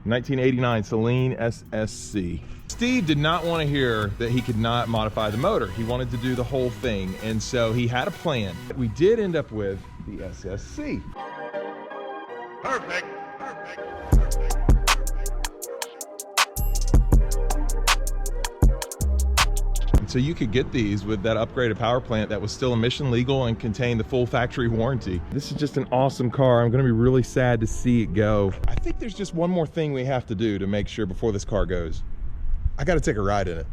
1989 Saleen SSC. Steve did not want to hear that he could not modify the motor. He wanted to do the whole thing, and so he had a plan. We did end up with the SSC. Perfect. So you could get these with that upgraded power plant that was still emission legal and contained the full factory warranty. This is just an awesome car. I'm gonna be really sad to see it go. I think there's just one more thing we have to do to make sure before this car goes. I gotta take a ride in it.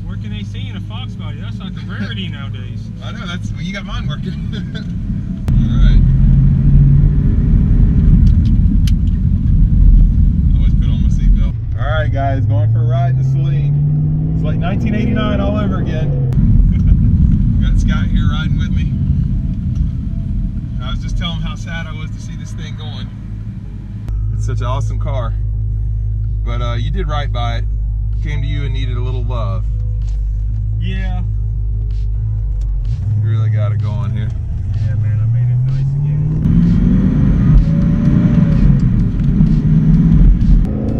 Working AC in a FoxBody, that's like a rarity nowadays. I know, that's, well, you got mine working. Alright. Always put on my seatbelt. Alright guys, going for a ride in the Saleen. It's like 1989 all over again. Got Scott here riding with me. I was just telling him how sad I was to see this thing going. It's such an awesome car. But you did right by it. Came to you and needed a little love. Yeah. You really got it going here. Yeah, man, I made it nice again.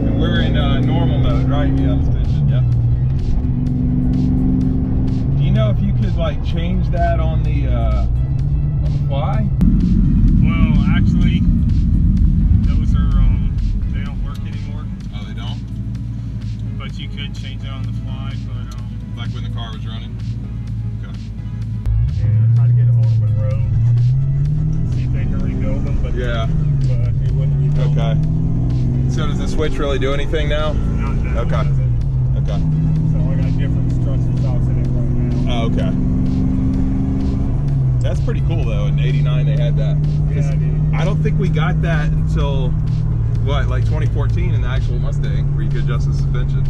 And we're in normal mode, right? Yeah, suspension, yep. Do you know if you could like change that on the fly? Well, actually, those are they don't work anymore. Oh, they don't? But you could change it on the fly, but like when the car was running? Okay. yeah, I tried to get a hold of Monroe, see if they can rebuild them, but yeah, but it wouldn't rebuild them. Okay. So does the switch really do anything now? Not now. Okay. Okay. So I got different struts and shocks in it right now. Oh, okay. That's pretty cool though. In '89 they had that. Yeah, I did. I don't think we got that until what, like 2014 in the actual Mustang, where you could adjust the suspension.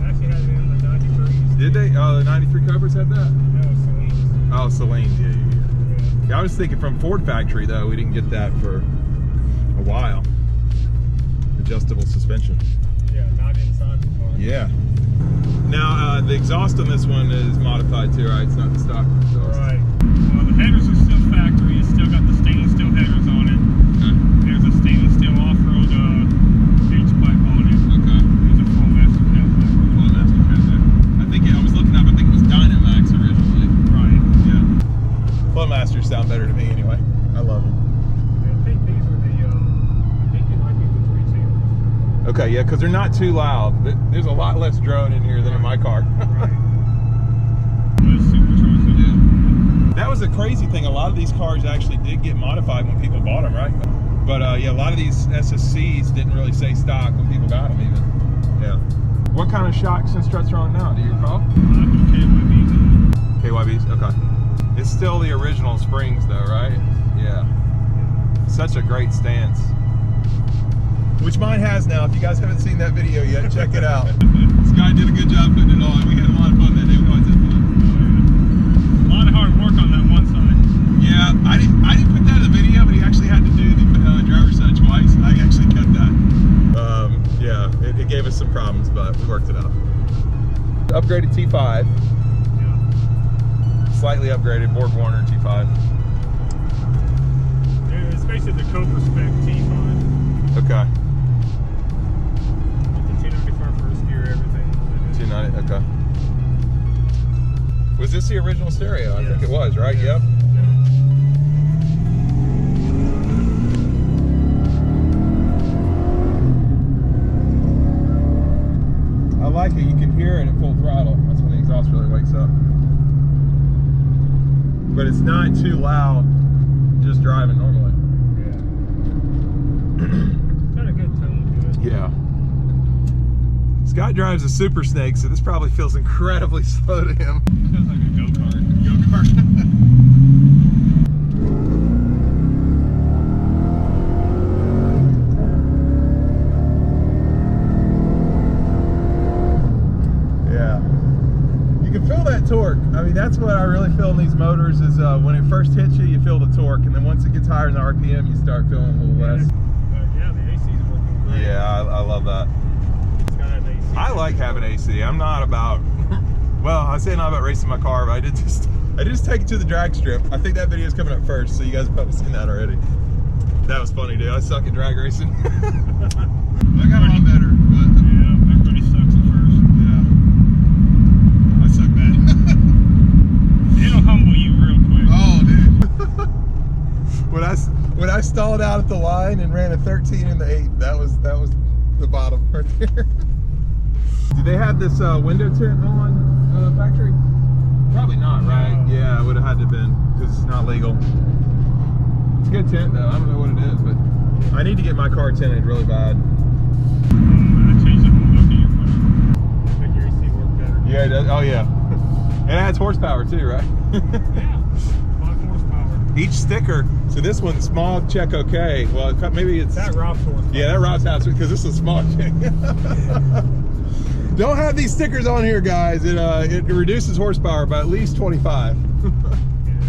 Actually had it in the 93s. Did they? Oh, the 93 Cobras had that? No, Saleen. Oh, Saleen, yeah. I was thinking from Ford factory though, we didn't get that for a while. Adjustable suspension. Yeah, not inside the car. Yeah. Now, the exhaust on this one is modified too, right? It's not the stock exhaust. Right. Well, the headers are still factory. It's still got the stainless steel headers on it. Okay. There's a stainless steel off-road H-pipe on it. Okay. There's a full master cab back. Full master cab back. I think I was looking up, I think it was Dynamax originally. Right. Yeah. Flowmasters sound better to me anyway. I love them. I think these are the, I think they might be the 3 Okay, yeah, because they're not too loud. There's a lot less drone in here than in my car. Right. Those superchargers. Yeah. That was a crazy thing. A lot of these cars actually did get modified when people bought them, right? But yeah, a lot of these SSCs didn't really say stock when people got them even. Yeah. What kind of shocks and struts are on now? Do you recall? KYBs. KYBs, okay. It's still the original springs though, right? Yeah. Such a great stance. Which mine has now. If you guys haven't seen that video yet, check it out. This guy did a good job putting it on. We had a lot of fun that day. We always had fun. A lot of hard work on that one side. Yeah, I didn't put that in the video, but he actually had to do the driver's side twice. I actually cut that. Yeah, it gave us some problems, but we worked it out. Upgraded T5. Yeah. Slightly upgraded Borg Warner T5. Yeah, it's basically the Cobra spec T5. Okay. With the 295 first gear, everything. 290, okay. Was this the original stereo? I Yes. think it was, right? Yeah. Yep. I like it. You can hear it at full throttle. That's when the exhaust really wakes up. But it's not too loud just driving normally. Yeah. Got a good tone to it. Yeah. Scott drives a Super Snake, so this probably feels incredibly slow to him. Feels like a go-kart. Go-kart. mean, that's what I really feel in these motors is when it first hits you, you feel the torque, and then once it gets higher in the RPM, you start feeling a little less. Yeah, the AC's working great. Yeah, I love that. It's got an AC. I like having AC. I'm not about, well, I say not about racing my car, but I did just take it to the drag strip. I think that video is coming up first, so you guys have probably seen that already. That was funny, dude. I suck at drag racing. I got a lot better, but yeah, everybody sucks at first. yeah, I suck bad. It'll humble you real quick. Oh, dude. when I stalled out at the line and ran a 13 in the 8, that was the bottom right there. Do they have this window tint on factory? Probably not, right? No. Yeah, it would have had to have been because it's not legal. It's a good tint though. I don't know what it is, but I need to get my car tinted really bad. I changed the whole look of your car. Make your AC work better. Yeah, it does. Oh yeah. And it adds horsepower too, right? Yeah, 5 horsepower. Each sticker. So this one's small, check okay. Well, maybe it's That robs horsepower. yeah, that robs house because this is a small check. Don't have these stickers on here, guys. It reduces horsepower by at least 25. Yeah,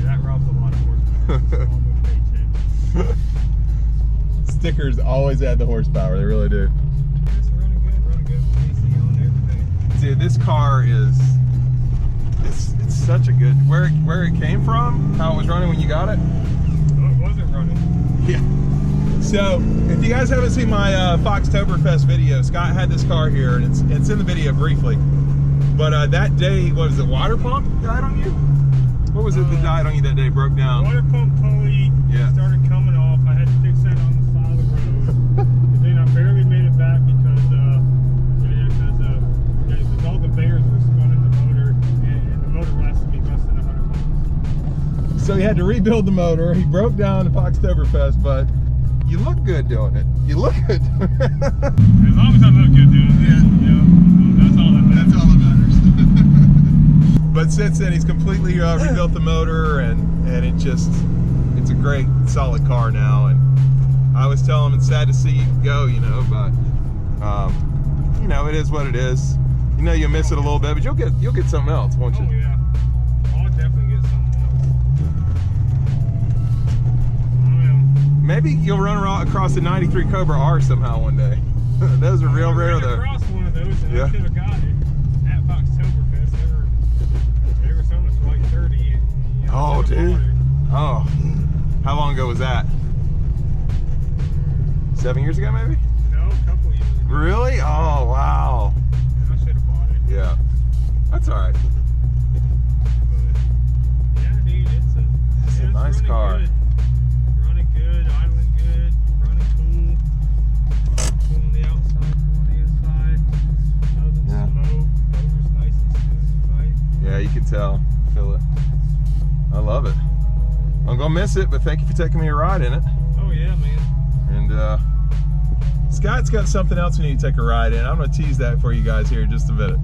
that robs a lot of horsepower. Stickers always add the horsepower. They really do. It's running good with AC on everything. Dude, this car is it's such a good where it came from, how it was running when you got it. No, it wasn't running. Yeah. So if you guys haven't seen my Foxtoberfest video, Scott had this car here, and it's in the video briefly. But that day, what was it? Water pump died on you? What was it that died on you that day? Broke down. Water pump pulley started coming off. I had to fix that on the side of the road. And then I barely made it back because all the bears were spun in the motor, and the motor lasted me less than 100 miles. So he had to rebuild the motor. He broke down the Foxtoberfest, but you look good doing it. You look good. As long as I look good doing it, that's all that matters. That's all that matters. But since then, he's completely rebuilt the motor, and it's a great, solid car now. And I was telling him it's sad to see you go, but it is what it is. You'll miss it a little bit, but you'll get something else, won't you? Oh yeah, I'll definitely get something else. Maybe you'll run across the 93 Cobra R somehow one day. Those are real rare though. I crossed one of those, and Yeah. I should have got it at Foxtoberfest. They were selling for like 30. And, Oh, dude. Oh, how long ago was that? 7 years ago, maybe? No, a couple of years ago. Really? Oh, wow. I should have bought it. Yeah, that's all right. But, yeah, dude, it's a nice running car. Good. Running good, idling good, running cool. Cool on the outside, cool on the inside. Doesn't Yeah. smoke. Motor's nice and smooth, right? Yeah, you can tell. Feel it. I love it. I'm gonna miss it, but thank you for taking me a ride in it. Oh yeah, man. And Scott's got something else we need to take a ride in. I'm gonna tease that for you guys here in just a minute.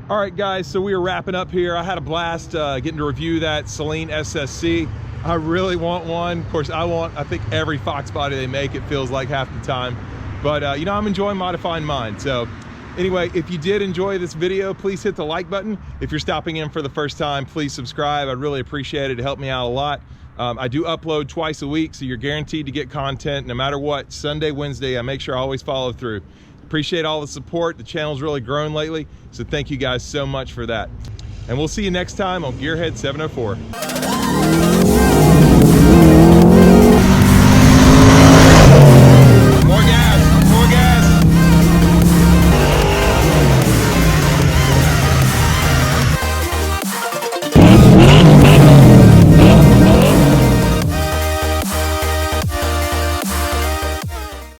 All right, guys, so we are wrapping up here. I had a blast getting to review that Saleen SSC. I really want one. Of course, I think every FoxBody they make, it feels like half the time. But I'm enjoying modifying mine. So anyway, if you did enjoy this video, please hit the like button. If you're stopping in for the first time, please subscribe. I'd really appreciate it. It helped me out a lot. I do upload twice a week, so you're guaranteed to get content no matter what. Sunday, Wednesday, I make sure I always follow through. Appreciate all the support. The channel's really grown lately, so thank you guys so much for that. And we'll see you next time on Gearhead 704.